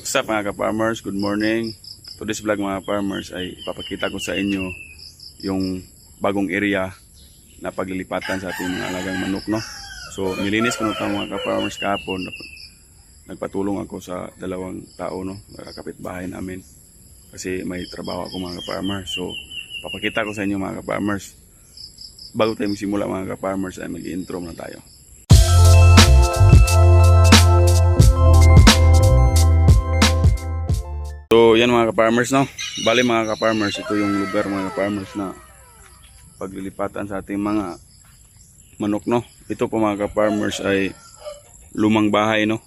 What's up mga ka-farmers? Good morning. Today's vlog mga farmers ay ipapakita ko sa inyo yung bagong area na paglilipatan sa ating mga alagang manok, no? So nilinis ko na ito mga ka-farmers kahapon. Nagpatulong ako sa dalawang tao, no? Kapitbahay namin kasi may trabaho ako mga ka-farmers. So papakita ko sa inyo mga ka-farmers. Bago tayo magsimula mga ka-farmers ay mag-intro na tayo. So yan mga ka-farmers, no? Bali mga ka-farmers, ito yung lugar mga ka-farmers na paglilipatan sa ating mga manok, no? Ito po mga ka-farmers ay lumang bahay, no?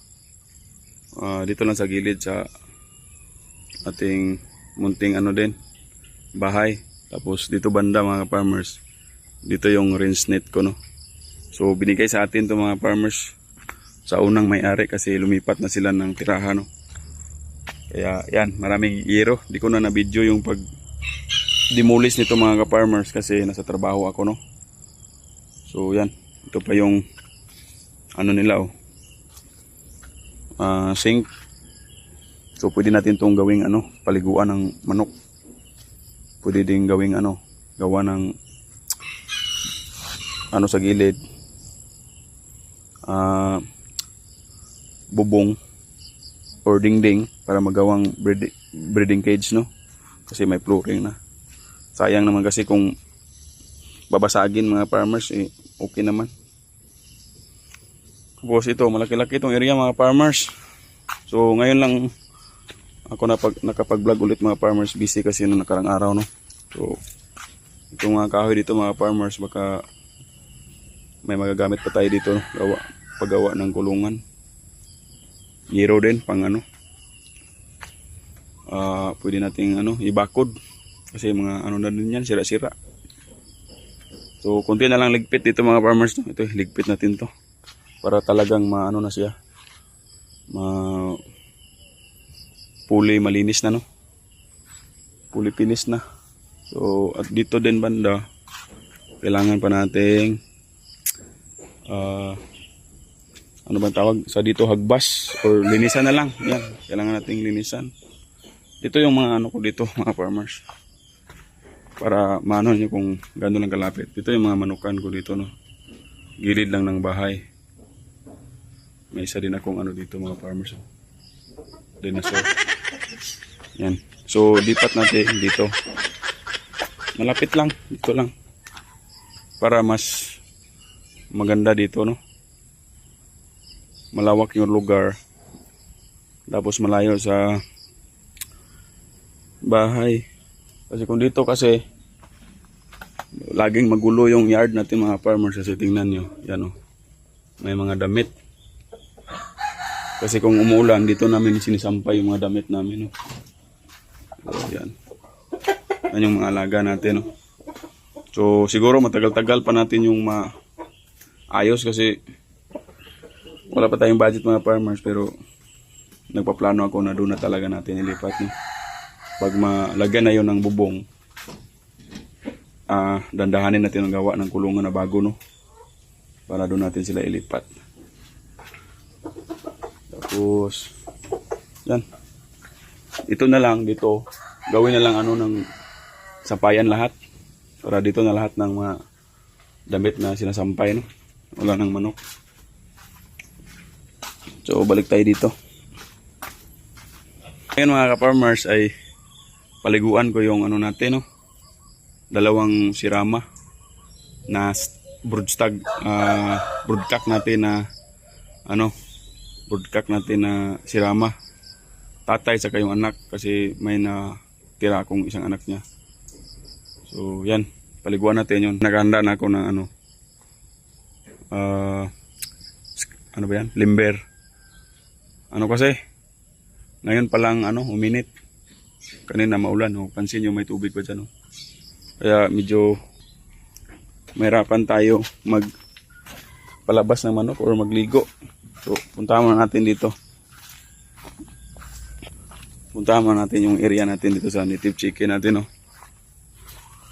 Dito lang sa gilid sa ating munting din bahay. Tapos dito banda mga ka-farmers, dito yung rinse net ko, no? So binigay sa atin to mga farmers sa unang may-ari kasi lumipat na sila ng tirahan, no? Kaya yan, maraming yero. Di ko na na-video yung pag demolish nito mga ka-farmers kasi nasa trabaho ako, no? So yan, ito pa yung nila, sink. So pwede natin itong gawing paliguan ng manok. Pwede din gawing gawa ng sa gilid, bubong or dingding para magawang breeding cage, no? Kasi may flooring na. Sayang naman kasi kung babasagin mga farmers, okay naman. Tapos ito, malaki-laki itong area mga farmers. So ngayon lang ako nakapag-vlog ulit mga farmers, busy kasi nung nakarang araw, no? So itong mga kahoy dito mga farmers, baka may magagamit pa tayo dito, no? Paggawa ng kulungan. Yero din pang pwede nating ibakod kasi mga na din yan, sira-sira. So konti na lang ligpit dito mga farmers, no? Ito ligpit natin to para talagang na siya, fully malinis na, no? Fully finish na. So at dito din banda kailangan pa nating ano bang tawag sa dito, hagbas or linisan na lang. Yan, kailangan nating linisan. Ito yung mga ko dito mga farmers, para maano nyo kung gano'n lang kalapit. Ito yung mga manukan ko dito, no? Gilid lang ng bahay. May isa din akong dito mga farmers, dinosaur. Yan, so lipat natin dito, malapit lang dito lang para mas maganda dito, no? Malawak yung lugar, tapos malayo sa bahay. Kasi kung dito kasi laging magulo yung yard natin mga farmers. Kasi tingnan nyo, yan may mga damit. Kasi kung umuulan, dito namin sinisampay yung mga damit namin, no? So, yan yung mga alaga natin, no? So siguro matagal-tagal pa natin yung maayos kasi wala pa tayong budget mga farmers, pero nagpaplano ako na doon na talaga natin ilipat, no? Pag malagyan na yun ng bubong, dandahanin natin ang gawa ng kulungan na bago, no? Para doon natin sila ilipat. Tapos yan, ito na lang dito, gawin na lang ng sampayan lahat, para dito na lahat ng mga damit na sinasampay, no? Wala ng manok. So balik tayo dito. Ngayon mga ka-farmers ay paliguan ko yung natin, no? Dalawang sirama na broodcock natin na broodcock natin na sirama. Tatay saka yung anak kasi may natira akong isang anak niya. So yan, paliguan natin yun. Nakahanda na ako ng ba yan? Limber. Kasi ngayon pa lang uminit. Kanina maulan, pansin nyo may tubig pa dyan, kaya medyo mahirapan tayo magpalabas ng manok or magligo. So puntahan muna natin dito. Puntahan muna natin yung area natin dito sa native chicken natin,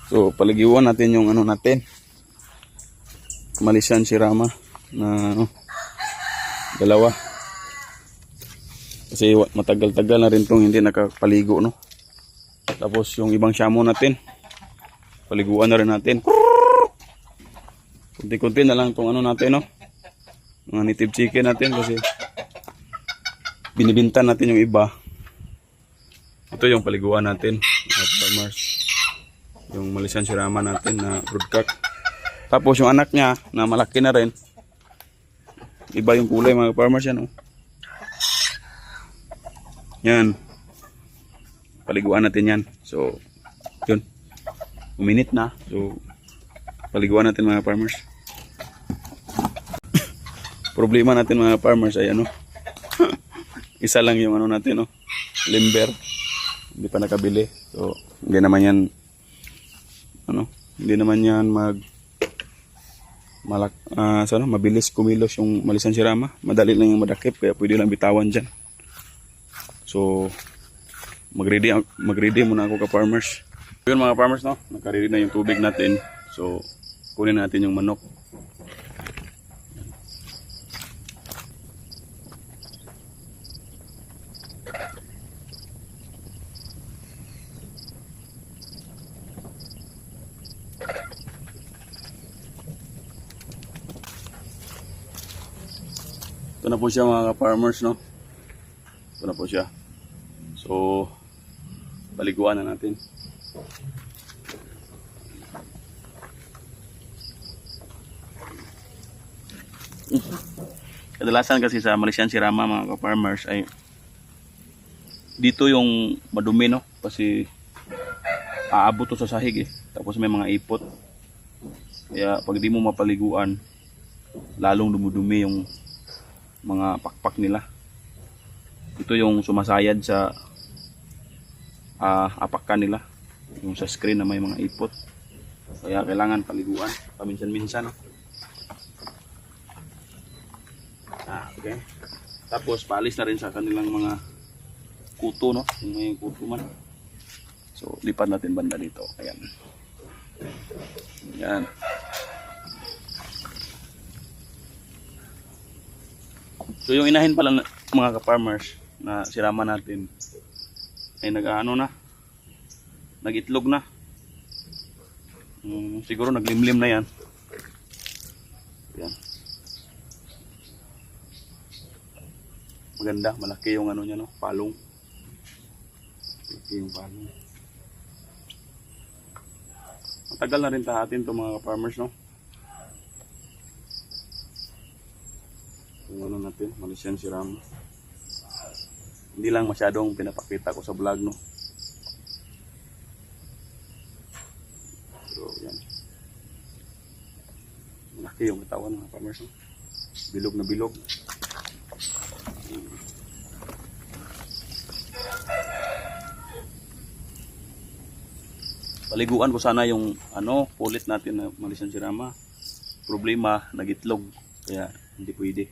So palagiwan natin yung natin, Malaysian Sirama na dalawa. Kasi matagal-tagal na rin tong hindi nakapaligo, no. Tapos yung ibang shamo natin, paliguan na rin natin. Kunti-kunti na lang tong ano natin, no. Mga native chicken natin kasi binibinta natin yung iba. Ito yung paliguan natin, mga farmers. Yung Malaysian Sirama natin na broodcock. Tapos yung anak niya na malaki na rin. Iba yung kulay, mga farmers, yan, oh. Yan. Paliguan natin yan. So, yun. Uminit na. So, paliguan natin, mga farmers. Problema natin, mga farmers, ay ano. Isa lang yung ano natin, no. Limber. Hindi pa nakabili. So, hindi naman yan hindi naman yan mabilis kumilos yung Malaysian Sirama. Madali lang yung madakip, kaya pwede lang bitawan dyan. So, mag-ready muna ako ka-farmers. Yun, mga farmers, no? Naka-ready na yung tubig natin. So, kunin natin yung manok. Ito na po siya, mga farmers, no? Ito na po siya. So, paliguan na natin. Kadalasan kasi sa Malaysian Sirama, mga farmers, ay dito yung madumi, no? Kasi aabot to sa sahig, eh. Tapos may mga ipot. Kaya pag di mo mapaliguan, lalong dumudumi yung mga pakpak nila. Ito yung sumasayad sa apakan nila, yung sa screen na may mga ipot. Kaya kailangan paliguan paminsan-minsan. Okay. Tapos paalis na rin sa kanilang mga kuto, no? Yung may kuto man. So lipat natin banda dito. Ayan. Ayan. So yung inahin pala, mga ka-farmers, na sirama natin ay nag-itlog na. Siguro naglimlim na yan. Yan. Maganda, malaki yung ano niya, no? Palong. Malaki yung palong. Matagal na rin tahatin to, mga ka-farmers, no? Yung ano natin, Malaysian Sirama. Hindi lang masyadong pinapakita ko sa vlog, no. So yan, malaki yung katawan, mga farmers, no? Bilog na bilog. Paliguan ko sana yung pulit natin na Malaysian Sirama. Problema, nagitlog, kaya hindi pwede.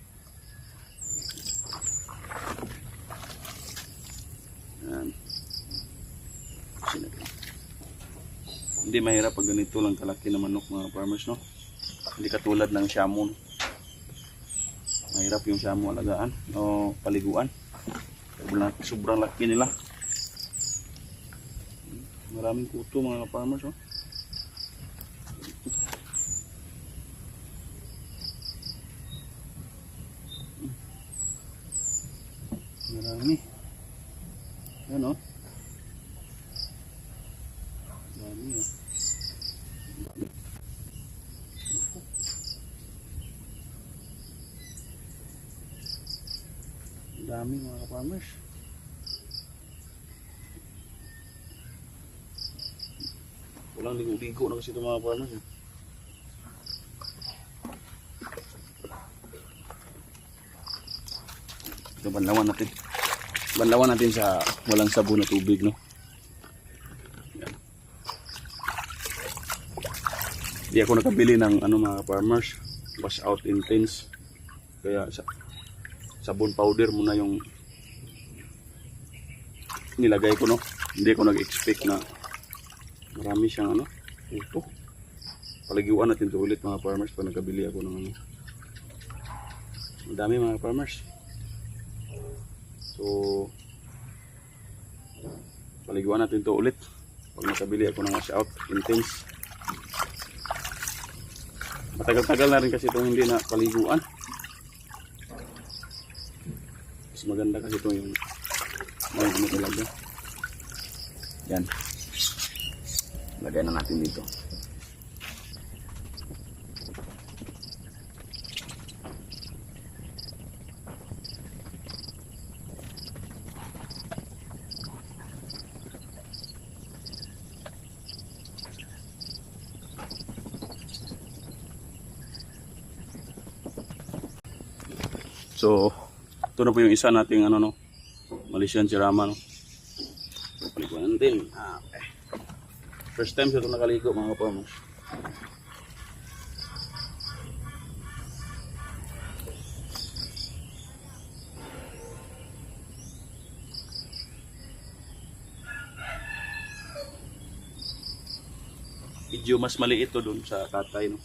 Yan. Hindi mahirap pag ganito lang kalaki na manok, mga farmers, no? Hindi katulad ng shamo. Mahirap yung shamo alagaan o paliguan. Sobrang laki nila. Maraming kuto, mga farmers, no? Marami. Yan, oh. Dami, oh. Dami, mga farmers. Walang ligo-ligo na kasi ito, mga farmers, eh. Ito, banlawan natin. Banlawan natin sa walang sabon na tubig, no? Yan. Di ako nakabili ng mga farmers, wash out intense. Kaya sabon powder muna yung nilagay ko, no? Hindi ako nag-expect na marami siyang ito. Paliguan natin ito ulit, mga farmers, pag nakabili ako ng Madami, mga farmers. So, paliguan natin to ulit. Pag nakabili ako ng wash out, intense. Matagal-tagal na rin kasi itong hindi na paliguan. Mas maganda kasi ito yung may talaga. Yan. Lagay na natin dito. So, ito na po yung isa nating ano no, Malaysian Sirama no. Paliguan natin. Okay. First time sa ito nakaligo mga kapamers. Medyo mas maliit to dun sa tatay no.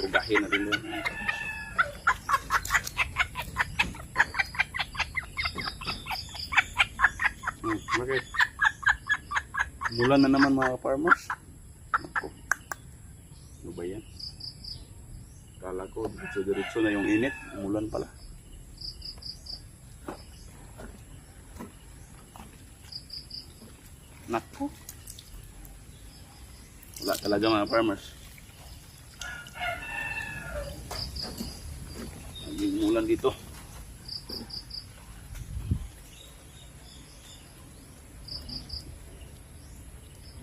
Ugahin na rin yun. Okay. Mulan na naman mga farmers. Ako. Ano ba yan? Kala ko diretso na yung init. Mulan pala. Nako. Wala talaga mga farmers. Naging mulan dito.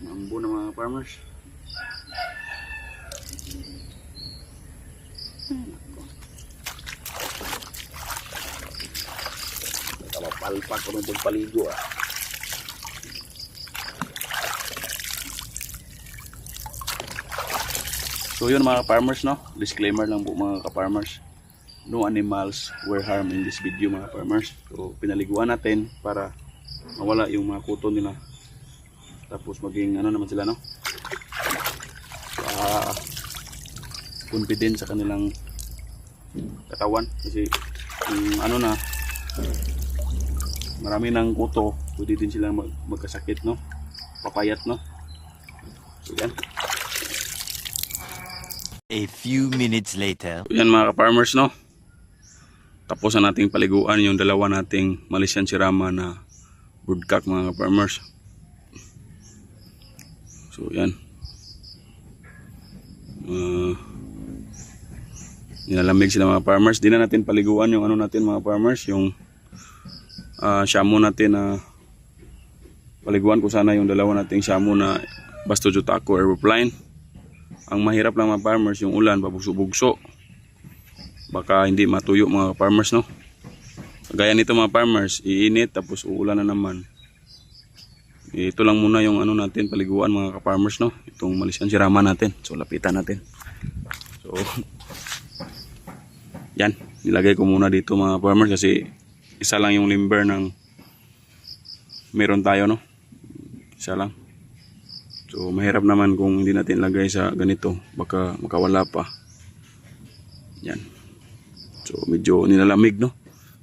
Mambo na mga farmers. Nakapalpak ko ng paligo ah. So yun mga farmers no, disclaimer lang po mga ka-farmers. No animals were harmed in this video mga farmers. So pinaliguan natin para mawala yung mga kuto nila. Tapos maging ano naman sila no, confident sa kanilang katawan. Kasi ano na, marami ng kuto, pwede din silang magkasakit no, papayat no. So yan. A few minutes later. Yan mga ka-farmers no, tapos na nating paliguan yung dalawa nating Malaysian Sirama na broodcock mga ka-farmers. So yan, nilalamig sila mga farmers. Di na natin paliguan yung ano natin mga farmers, yung shamu natin na paliguan ko sana yung dalawa nating shamu na Basto Jutaco Aeropline. Ang mahirap lang mga farmers, yung ulan pabugso-bugso, baka hindi matuyo mga farmers no. Gaya nito mga farmers, iinit tapos uulan na naman. Ito lang muna yung ano natin paliguan mga ka-farmers no, itong Malaysian Sirama natin. So lapitan natin. So yan, nilagay ko muna dito mga farmers kasi isa lang yung limber ng meron tayo no, isa lang. So mahirap naman kung hindi natin lagay sa ganito, baka makawala pa. Yan. So medyo nilalamig no,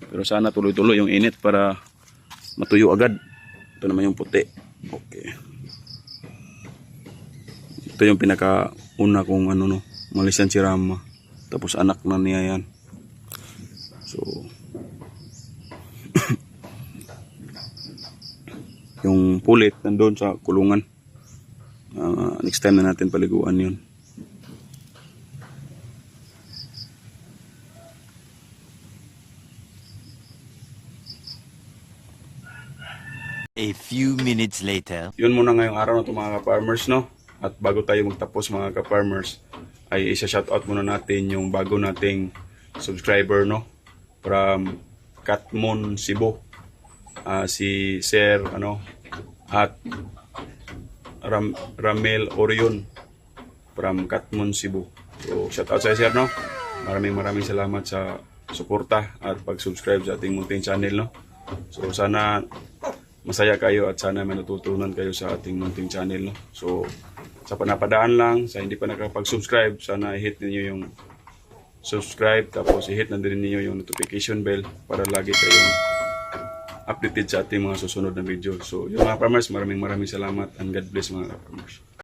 pero sana tuloy-tuloy yung init para matuyo agad. Ito naman yung puti. Okay. Ito yung pinaka-una kong ano no, Malaysian Sirama. Tapos anak na niya yan. So yung pulit nandun sa kulungan. Next time na natin paliguan yun. A few minutes later. Yun muna ngayong araw na ito mga ka-farmers no. At bago tayo magtapos mga ka-farmers, ay isa-shoutout muna natin yung bago nating subscriber no, from Katmon, Cebu. Si Sir ano at Ramel Orion from Katmon, Cebu. So shoutout sa Sir no. Maraming salamat sa suporta at pag-subscribe sa ating munting channel no. So sana masaya kayo at sana may natutunan kayo sa ating munting channel no. So sa panapadaan lang, sa hindi pa nakapag-subscribe, sana i-hit niyo yung subscribe, tapos i-hit na din niyo yung notification bell para lagi kayong updated sa ating mga susunod na video. So, yung mga farmers, maraming salamat and God bless mga farmers.